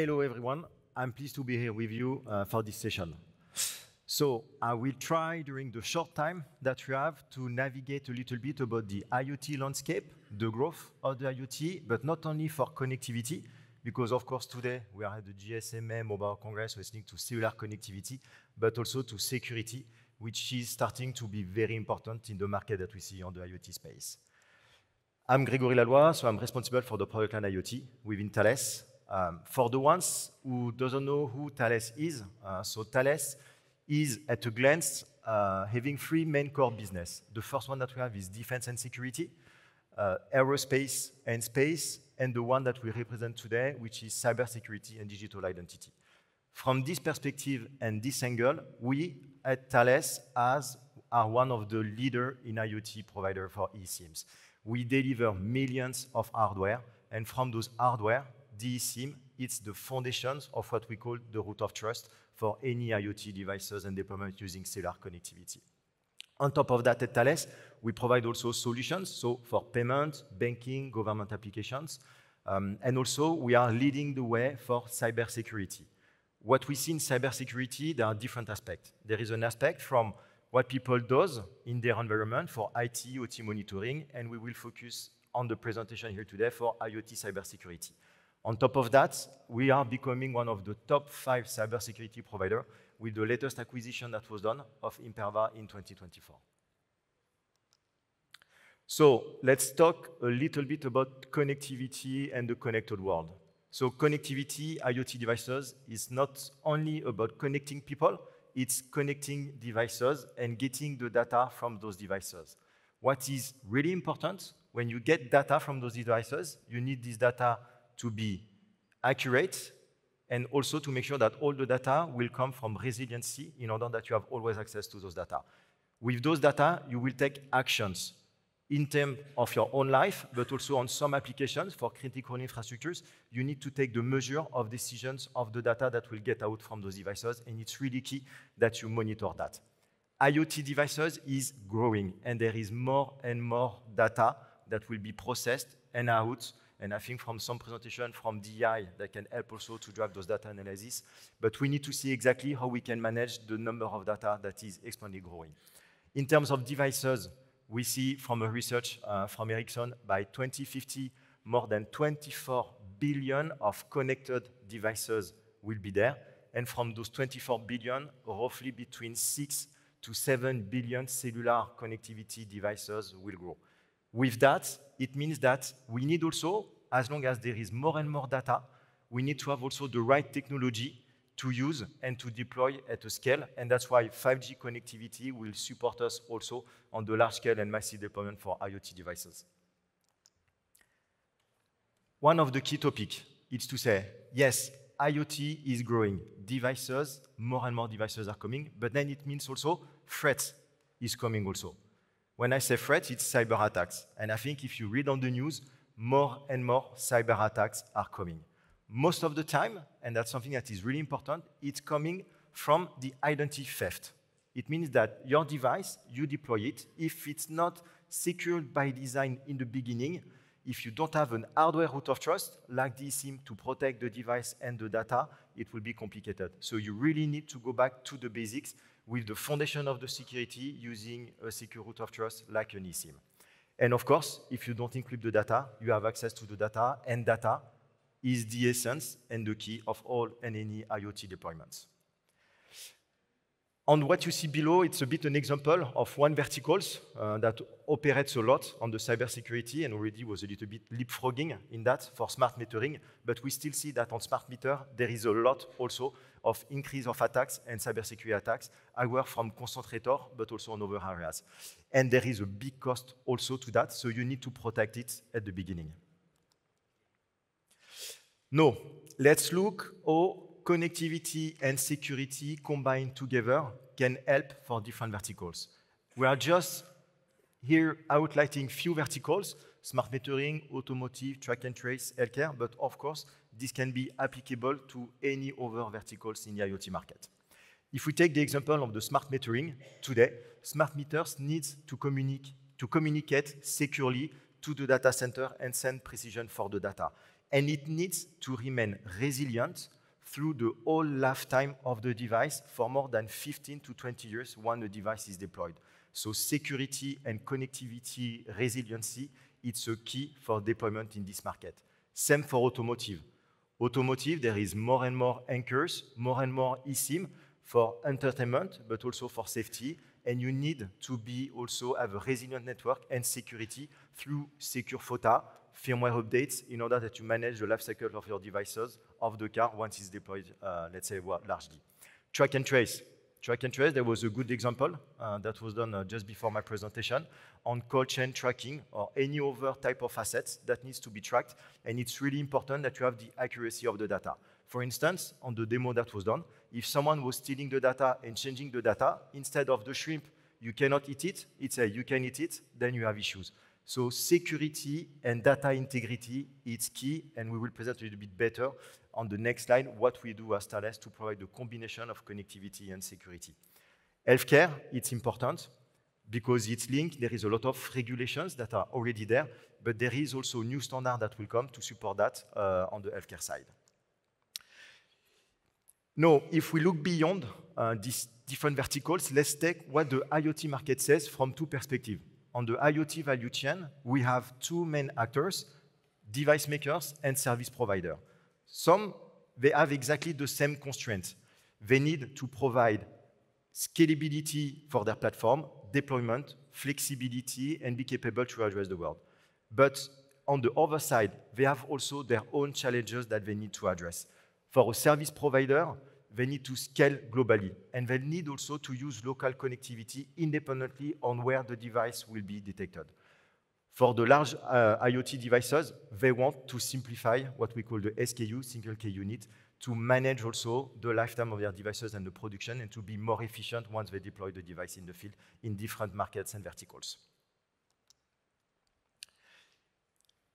Hello everyone, I'm pleased to be here with you for this session. So I will try during the short time that we have to navigate a little bit about the IoT landscape, the growth of the IoT, but not only for connectivity, because of course today we are at the GSMA Mobile Congress listening to cellular connectivity, but also to security, which is starting to be very important in the market that we see on the IoT space. I'm Grégory Laloy, so I'm responsible for the product line IoT within Thales. For the ones who doesn't know who Thales is, so Thales is at a glance having three main core business. The first one that we have is defense and security, aerospace and space, and the one that we represent today, which is cybersecurity and digital identity. From this perspective and this angle, we at Thales are one of the leaders in IoT provider for eSIMs. We deliver millions of hardware, and from those hardware, the eSIM, it's the foundations of what we call the root of trust for any IoT devices and deployment using cellular connectivity. On top of that, at Thales, we provide also solutions, so for payment, banking, government applications, and also we are leading the way for cybersecurity. What we see in cybersecurity, there are different aspects. There is an aspect from what people do in their environment for IT, OT monitoring, and we will focus on the presentation here today for IoT cybersecurity. On top of that, we are becoming one of the top 5 cybersecurity providers with the latest acquisition that was done of Imperva in 2024. So let's talk a little bit about connectivity and the connected world. So connectivity, IoT devices, is not only about connecting people, it's connecting devices and getting the data from those devices. What is really important, when you get data from those devices, you need this data to be accurate and also to make sure that all the data will come from resiliency in order that you have always access to those data. With those data, you will take actions in terms of your own life, but also on some applications for critical infrastructures, you need to take the measure of decisions of the data that will get out from those devices, and it's really key that you monitor that. IoT devices is growing, and there is more and more data that will be processed and out, and I think from some presentation from DI that can help also to drive those data analysis, but we need to see exactly how we can manage the number of data that is exponentially growing. In terms of devices, we see from a research from Ericsson, by 2050, more than 24 billion of connected devices will be there. And from those 24 billion, roughly between 6 to 7 billion cellular connectivity devices will grow. With that, it means that we need also, as long as there is more and more data, we need to have also the right technology to use and to deploy at a scale, and that's why 5G connectivity will support us also on the large scale and massive deployment for IoT devices. One of the key topics is to say, yes, IoT is growing. Devices, more and more devices are coming, but then it means also threat is coming also. When I say threat, it's cyber attacks, and I think if you read on the news, more and more cyber attacks are coming. Most of the time, and that's something that is really important, it's coming from the identity theft. It means that your device, you deploy it. If it's not secured by design in the beginning, if you don't have an hardware root of trust, like the eSIM to protect the device and the data, it will be complicated. So you really need to go back to the basics with the foundation of the security using a secure root of trust like an eSIM. And of course, if you don't include the data, you have access to the data, and data is the essence and the key of all and any IoT deployments. On what you see below, it's a bit an example of one verticals that operates a lot on the cybersecurity and already was a little bit leapfrogging in that for smart metering, but we still see that on smart meter, there is a lot also of increase of attacks and cybersecurity attacks, either from concentrator, but also on other areas. And there is a big cost also to that, so you need to protect it at the beginning. Now, let's look how connectivity and security combined together can help for different verticals. We are just here outlining few verticals, smart metering, automotive, track and trace, healthcare, but of course, this can be applicable to any other verticals in the IoT market. If we take the example of the smart metering, today, smart meters need to communicate securely to the data center and send precision for the data. and it needs to remain resilient through the whole lifetime of the device for more than 15 to 20 years when the device is deployed. So security and connectivity resiliency, it's a key for deployment in this market. Same for automotive. Automotive, there is more and more anchors, more and more eSIM for entertainment, but also for safety. And you need to be also have a resilient network and security through secure FOTA, firmware updates, in order that you manage the life cycle of your devices of the car once it's deployed, let's say, largely. Track and trace. Track and trace, there was a good example that was done just before my presentation on cold chain tracking or any other type of assets that needs to be tracked. And it's really important that you have the accuracy of the data. For instance, on the demo that was done, if someone was stealing the data and changing the data, instead of the shrimp, you cannot eat it, it's a you can eat it, then you have issues. So security and data integrity, it's key, and we will present a little bit better on the next slide what we do as Thales to provide the combination of connectivity and security. Healthcare, it's important because it's linked. There is a lot of regulations that are already there, but there is also new standard that will come to support that on the healthcare side. Now, if we look beyond these different verticals, let's take what the IoT market says from two perspectives. On the IoT value chain, we have two main actors, device makers and service provider. Some, they have exactly the same constraints. They need to provide scalability for their platform, deployment, flexibility, and be capable to address the world. But on the other side, they have also their own challenges that they need to address. For a service provider, they need to scale globally, and they need also to use local connectivity independently on where the device will be detected. For the large IoT devices, they want to simplify what we call the SKU, single key unit, to manage also the lifetime of their devices and the production, and to be more efficient once they deploy the device in the field in different markets and verticals.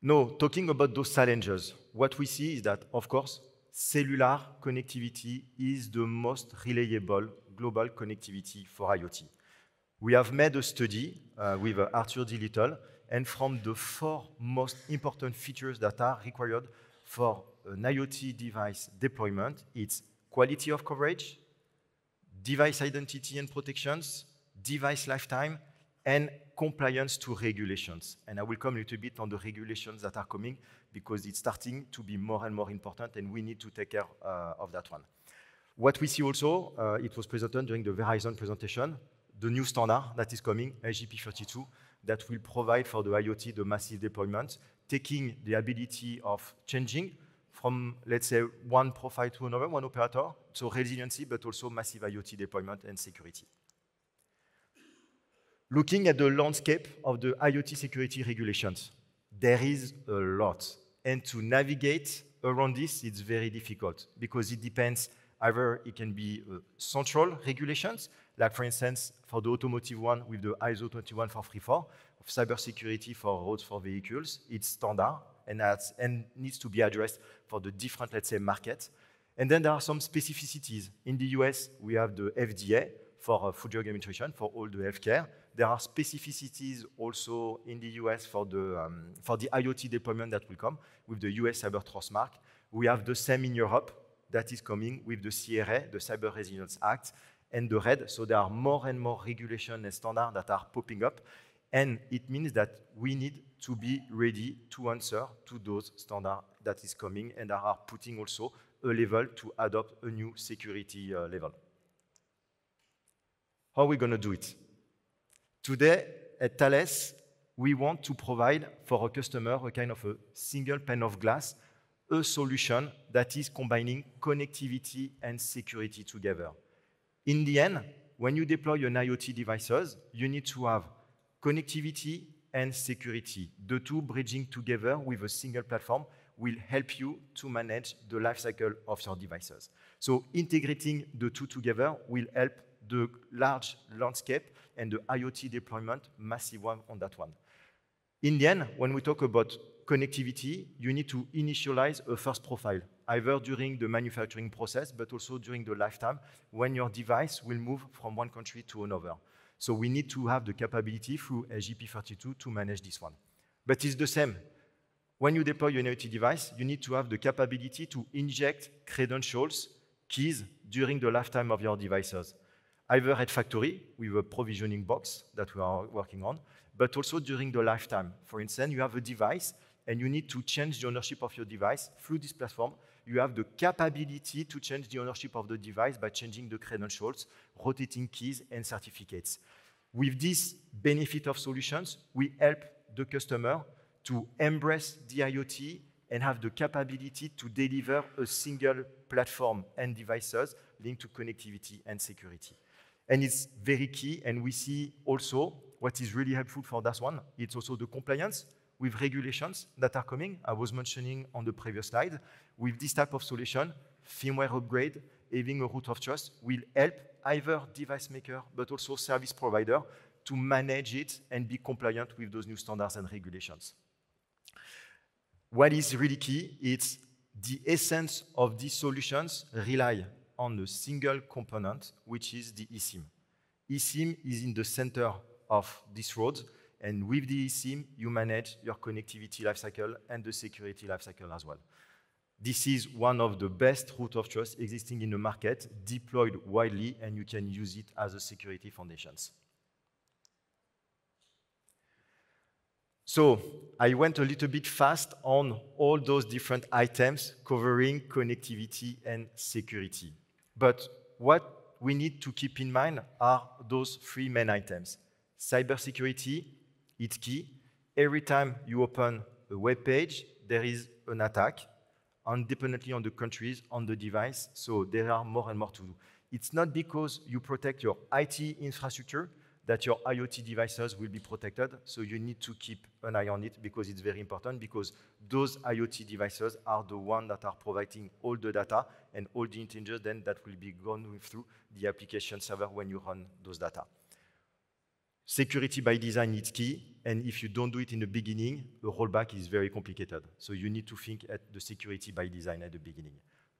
Now, talking about those challenges, what we see is that, of course, cellular connectivity is the most reliable global connectivity for IoT. We have made a study with Arthur D. Little, and from the 4 most important features that are required for an IoT device deployment, it's quality of coverage, device identity and protections, device lifetime, and compliance to regulations. And I will come a little bit on the regulations that are coming because it's starting to be more and more important, and we need to take care of that one. What we see also, it was presented during the Verizon presentation, the new standard that is coming, SGP32, that will provide for the IoT the massive deployment, taking the ability of changing from, let's say, one profile to another, one operator, so resiliency, but also massive IoT deployment and security. Looking at the landscape of the IoT security regulations, there is a lot. And to navigate around this, it's very difficult because it depends. Either it can be central regulations, like for instance, for the automotive one with the ISO 21444 of cybersecurity for roads for vehicles, it's standard and needs to be addressed for the different, let's say, markets. And then there are some specificities. In the US, we have the FDA for food drug administration for all the healthcare. There are specificities also in the US for the IoT deployment that will come with the US Cyber Trust Mark. We have the same in Europe that is coming with the CRA, the Cyber Resilience Act, and the RED. So there are more and more regulations and standards that are popping up. And it means that we need to be ready to answer to those standards that is coming and that are putting also a level to adopt a new security level. How are we going to do it? Today, at Thales, we want to provide for a customer a kind of a single pane of glass, a solution that is combining connectivity and security together. In the end, when you deploy an IoT devices, you need to have connectivity and security. The two bridging together with a single platform will help you to manage the lifecycle of your devices. So integrating the two together will help the large landscape and the IoT deployment, massive one on that one. In the end, when we talk about connectivity, you need to initialize a first profile, either during the manufacturing process, but also during the lifetime, when your device will move from one country to another. So we need to have the capability through SGP32 to manage this one. But it's the same. when you deploy an IoT device, you need to have the capability to inject credentials, keys, during the lifetime of your devices, either at factory with a provisioning box that we are working on, but also during the lifetime. For instance, you have a device and you need to change the ownership of your device through this platform. You have the capability to change the ownership of the device by changing the credentials, rotating keys, and certificates. With this benefit of solutions, we help the customer to embrace the IoT and have the capability to deliver a single platform and devices linked to connectivity and security. And it's very key, and we see also what is really helpful for that one. It's also the compliance with regulations that are coming. I was mentioning on the previous slide. With this type of solution, firmware upgrade, having a root of trust will help either device maker, but also service provider to manage it and be compliant with those new standards and regulations. What is really key, it's the essence of these solutions rely on a single component, which is the eSIM. eSIM is in the center of this road, and with the eSIM, you manage your connectivity lifecycle and the security lifecycle as well. This is one of the best root of trust existing in the market, deployed widely, and you can use it as a security foundations. So I went a little bit fast on all those different items covering connectivity and security. But what we need to keep in mind are those three main items. Cybersecurity, it's key. Every time you open a web page, there is an attack, independently on the countries, on the device, so there are more and more to do. It's not because you protect your IT infrastructure that your IoT devices will be protected, so you need to keep an eye on it because it's very important, because those IoT devices are the ones that are providing all the data and all the intelligence then that will be gone through the application server when you run those data. Security by design is key, and if you don't do it in the beginning, the rollback is very complicated. So you need to think at the security by design at the beginning.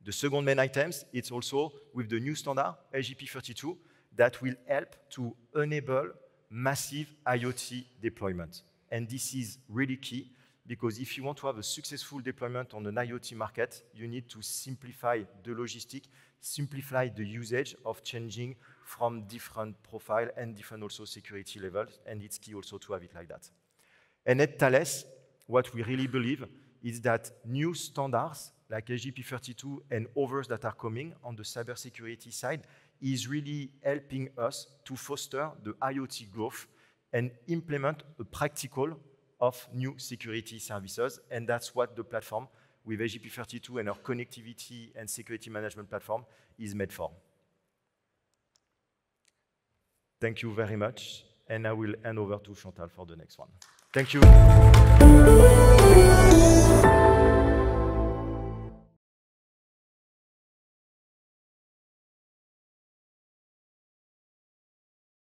The second main items, it's also with the new standard, HEP32, that will help to enable massive IoT deployment. And this is really key, because if you want to have a successful deployment on an IoT market, you need to simplify the logistic, simplify the usage of changing from different profile and different also security levels, and it's key also to have it like that. And at Thales, what we really believe is that new standards like HEP32 and others that are coming on the cybersecurity side is really helping us to foster the IoT growth and implement a practical of new security services, and that's what the platform with HEP32 and our connectivity and security management platform is made for. Thank you very much, and I will hand over to Chantal for the next one. Thank you.